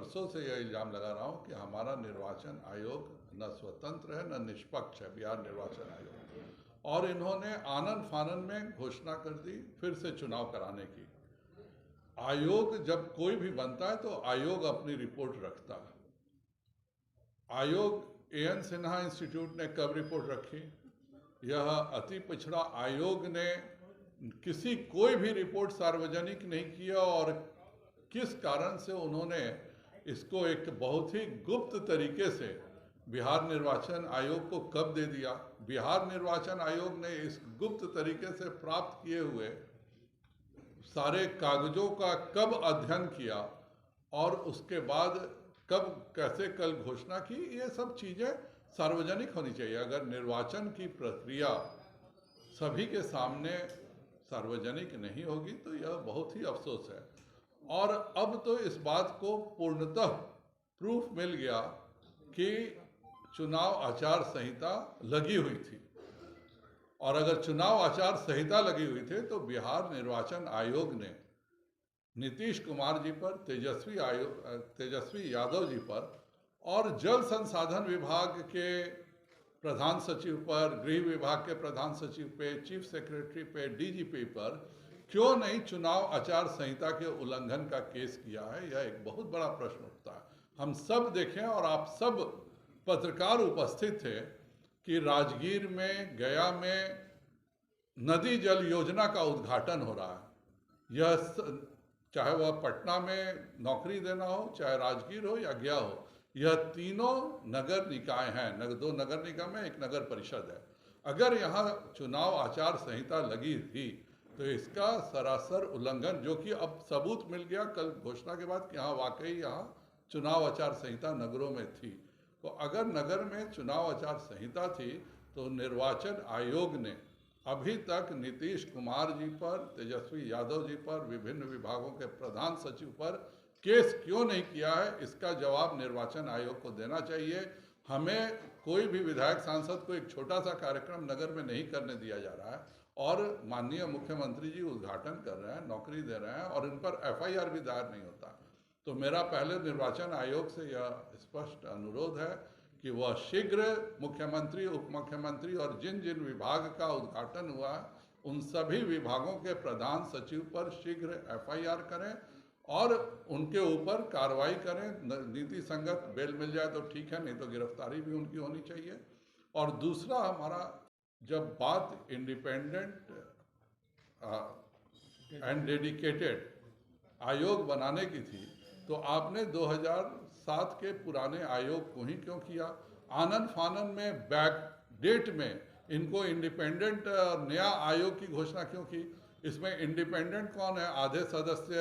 वर्षों से यह इल्ज़ाम लगा रहा हूँ कि हमारा निर्वाचन आयोग न स्वतंत्र है न निष्पक्ष है, बिहार निर्वाचन आयोग। और इन्होंने आनन फानन में घोषणा कर दी फिर से चुनाव कराने की। आयोग जब कोई भी बनता है तो आयोग अपनी रिपोर्ट रखता है। आयोग एएन सिन्हा इंस्टीट्यूट ने कब रिपोर्ट रखी? यह अति पिछड़ा आयोग ने कोई भी रिपोर्ट सार्वजनिक नहीं किया, और किस कारण से उन्होंने इसको एक बहुत ही गुप्त तरीके से बिहार निर्वाचन आयोग को कब दे दिया? बिहार निर्वाचन आयोग ने इस गुप्त तरीके से प्राप्त किए हुए सारे कागजों का कब अध्ययन किया और उसके बाद कब कैसे कल घोषणा की? ये सब चीज़ें सार्वजनिक होनी चाहिए। अगर निर्वाचन की प्रक्रिया सभी के सामने सार्वजनिक नहीं होगी तो यह बहुत ही अफसोस है। और अब तो इस बात को पूर्णतः प्रूफ मिल गया कि चुनाव आचार संहिता लगी हुई थी, और अगर चुनाव आचार संहिता लगी हुई थी तो बिहार निर्वाचन आयोग ने नीतीश कुमार जी पर, तेजस्वी यादव जी पर और जल संसाधन विभाग के प्रधान सचिव पर, गृह विभाग के प्रधान सचिव पे, चीफ सेक्रेटरी पे, डीजीपी पर क्यों नहीं चुनाव आचार संहिता के उल्लंघन का केस किया है? यह एक बहुत बड़ा प्रश्न उठता है। हम सब देखें और आप सब पत्रकार उपस्थित थे कि राजगीर में, गया में नदी जल योजना का उद्घाटन हो रहा है। यह चाहे वह पटना में नौकरी देना हो, चाहे राजगीर हो या गया हो, यह तीनों नगर निकाय हैं। दो नगर निगम है, एक नगर परिषद है। अगर यहाँ चुनाव आचार संहिता लगी थी तो इसका सरासर उल्लंघन, जो कि अब सबूत मिल गया कल घोषणा के बाद कि हाँ वाकई यहाँ चुनाव आचार संहिता नगरों में थी। तो अगर नगर में चुनाव आचार संहिता थी तो निर्वाचन आयोग ने अभी तक नीतीश कुमार जी पर, तेजस्वी यादव जी पर, विभिन्न विभागों के प्रधान सचिव पर केस क्यों नहीं किया है? इसका जवाब निर्वाचन आयोग को देना चाहिए। हमें कोई भी विधायक सांसद को एक छोटा सा कार्यक्रम नगर में नहीं करने दिया जा रहा है, और माननीय मुख्यमंत्री जी उद्घाटन कर रहे हैं, नौकरी दे रहे हैं, और इन पर एफआईआर भी दायर नहीं होता। तो मेरा पहले निर्वाचन आयोग से यह स्पष्ट अनुरोध है कि वह शीघ्र मुख्यमंत्री, उप मुख्यमंत्री और जिन जिन विभाग का उद्घाटन हुआ उन सभी विभागों के प्रधान सचिव पर शीघ्र एफआईआर करें और उनके ऊपर कार्रवाई करें। नीति संगत बेल मिल जाए तो ठीक है, नहीं तो गिरफ्तारी भी उनकी होनी चाहिए। और दूसरा, हमारा जब बात इंडिपेंडेंट एंड डेडिकेटेड आयोग बनाने की थी तो आपने 2007 के पुराने आयोग को ही क्यों किया? आनन फानन में, बैक डेट में इनको इंडिपेंडेंट नया आयोग की घोषणा क्यों की? इसमें इंडिपेंडेंट कौन है? आधे सदस्य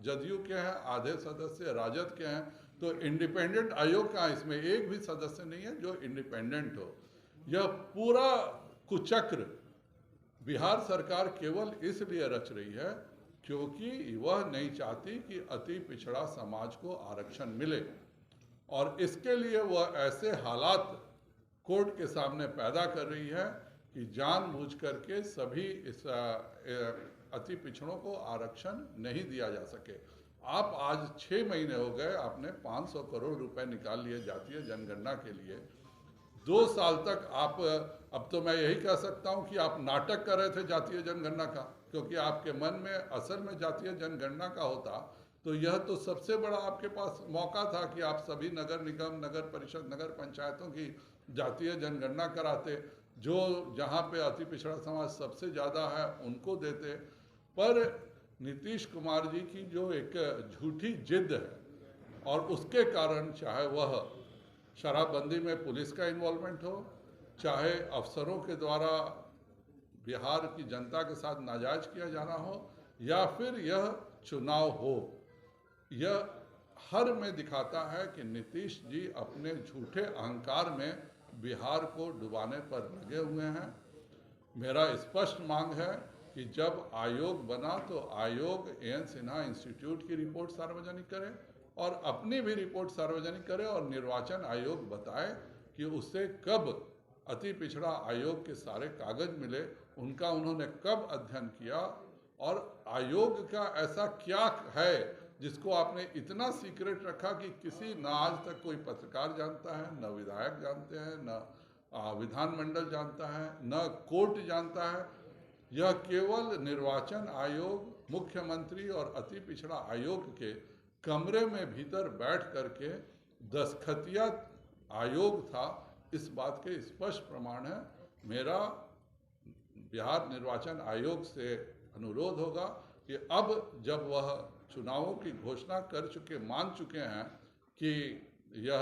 जदयू के हैं, आधे सदस्य राजद के हैं। तो इंडिपेंडेंट आयोग का इसमें एक भी सदस्य नहीं है जो इंडिपेंडेंट हो। यह पूरा कुचक्र बिहार सरकार केवल इसलिए रच रही है क्योंकि वह नहीं चाहती कि अति पिछड़ा समाज को आरक्षण मिले, और इसके लिए वह ऐसे हालात कोर्ट के सामने पैदा कर रही है कि जानबूझ करके सभी इस अति पिछड़ों को आरक्षण नहीं दिया जा सके। आप आज 6 महीने हो गए, आपने 500 करोड़ रुपए निकाल लिए जातीय जनगणना के लिए। 2 साल तक आप, अब तो मैं यही कह सकता हूं कि आप नाटक कर रहे थे जातीय जनगणना का, क्योंकि आपके मन में असल में जातीय जनगणना का होता तो यह तो सबसे बड़ा आपके पास मौका था कि आप सभी नगर निगम, नगर परिषद, नगर पंचायतों की जातीय जनगणना कराते, जो जहां पे अति पिछड़ा समाज सबसे ज़्यादा है उनको देते। पर नीतीश कुमार जी की जो एक झूठी जिद है, और उसके कारण चाहे वह शराबबंदी में पुलिस का इन्वॉल्वमेंट हो, चाहे अफसरों के द्वारा बिहार की जनता के साथ नाजायज किया जाना हो, या फिर यह चुनाव हो, यह हर में दिखाता है कि नीतीश जी अपने झूठे अहंकार में बिहार को डुबाने पर लगे हुए हैं। मेरा स्पष्ट मांग है कि जब आयोग बना तो आयोग एएन सिन्हा इंस्टीट्यूट की रिपोर्ट सार्वजनिक करे और अपनी भी रिपोर्ट सार्वजनिक करे, और निर्वाचन आयोग बताए कि उसे कब अति पिछड़ा आयोग के सारे कागज मिले, उनका उन्होंने कब अध्ययन किया, और आयोग का ऐसा क्या है जिसको आपने इतना सीक्रेट रखा कि किसी न आज तक कोई पत्रकार जानता है, न विधायक जानते हैं, न विधानमंडल जानता है, न कोर्ट जानता है। यह केवल निर्वाचन आयोग, मुख्यमंत्री और अति पिछड़ा आयोग के कमरे में भीतर बैठ करके दस्तखतिया आयोग था, इस बात के स्पष्ट प्रमाण है। मेरा बिहार निर्वाचन आयोग से अनुरोध होगा कि अब जब वह चुनावों की घोषणा कर चुके, मान चुके हैं कि यह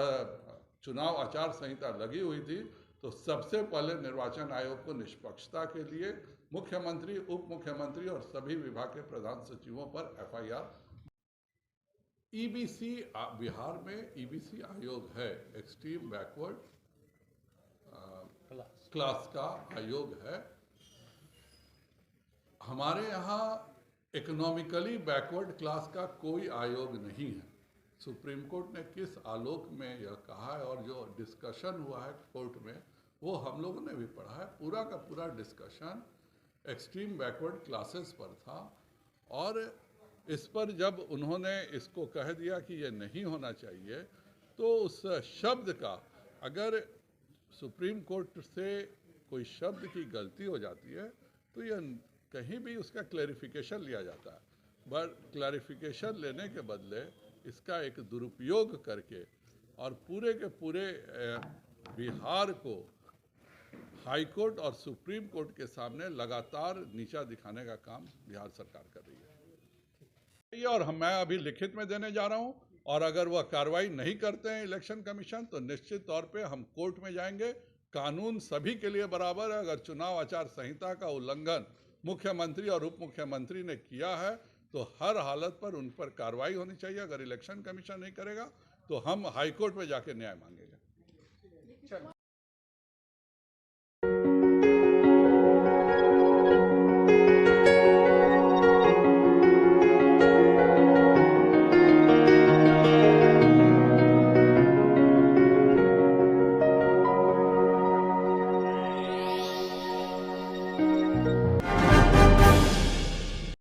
चुनाव आचार संहिता लगी हुई थी, तो सबसे पहले निर्वाचन आयोग को निष्पक्षता के लिए मुख्यमंत्री, उप मुख्यमंत्री और सभी विभाग के प्रधान सचिवों पर FIR। EBC बिहार में EBC आयोग है, एक्सट्रीम बैकवर्ड क्लास का आयोग है। हमारे यहाँ इकोनॉमिकली बैकवर्ड क्लास का कोई आयोग नहीं है। सुप्रीम कोर्ट ने किस आलोक में यह कहा है और जो डिस्कशन हुआ है कोर्ट में, वो हम लोगों ने भी पढ़ा है। पूरा का पूरा डिस्कशन एक्सट्रीम बैकवर्ड क्लासेस पर था और इस पर जब उन्होंने इसको कह दिया कि ये नहीं होना चाहिए, तो उस शब्द का अगर सुप्रीम कोर्ट से कोई शब्द की गलती हो जाती है तो यह कहीं भी उसका क्लैरिफिकेशन लिया जाता है। बट क्लैरिफिकेशन लेने के बदले इसका एक दुरुपयोग करके और पूरे के पूरे बिहार को हाई कोर्ट और सुप्रीम कोर्ट के सामने लगातार नीचा दिखाने का काम बिहार सरकार कर रही है। और मैं अभी लिखित में देने जा रहा हूं, और अगर वह कार्रवाई नहीं करते हैं इलेक्शन कमीशन तो निश्चित तौर पे हम कोर्ट में जाएंगे। कानून सभी के लिए बराबर है। अगर चुनाव आचार संहिता का उल्लंघन मुख्यमंत्री और उप मुख्यमंत्री ने किया है तो हर हालत पर उन पर कार्रवाई होनी चाहिए। अगर इलेक्शन कमीशन नहीं करेगा तो हम हाईकोर्ट में जाके न्याय मांगेंगे।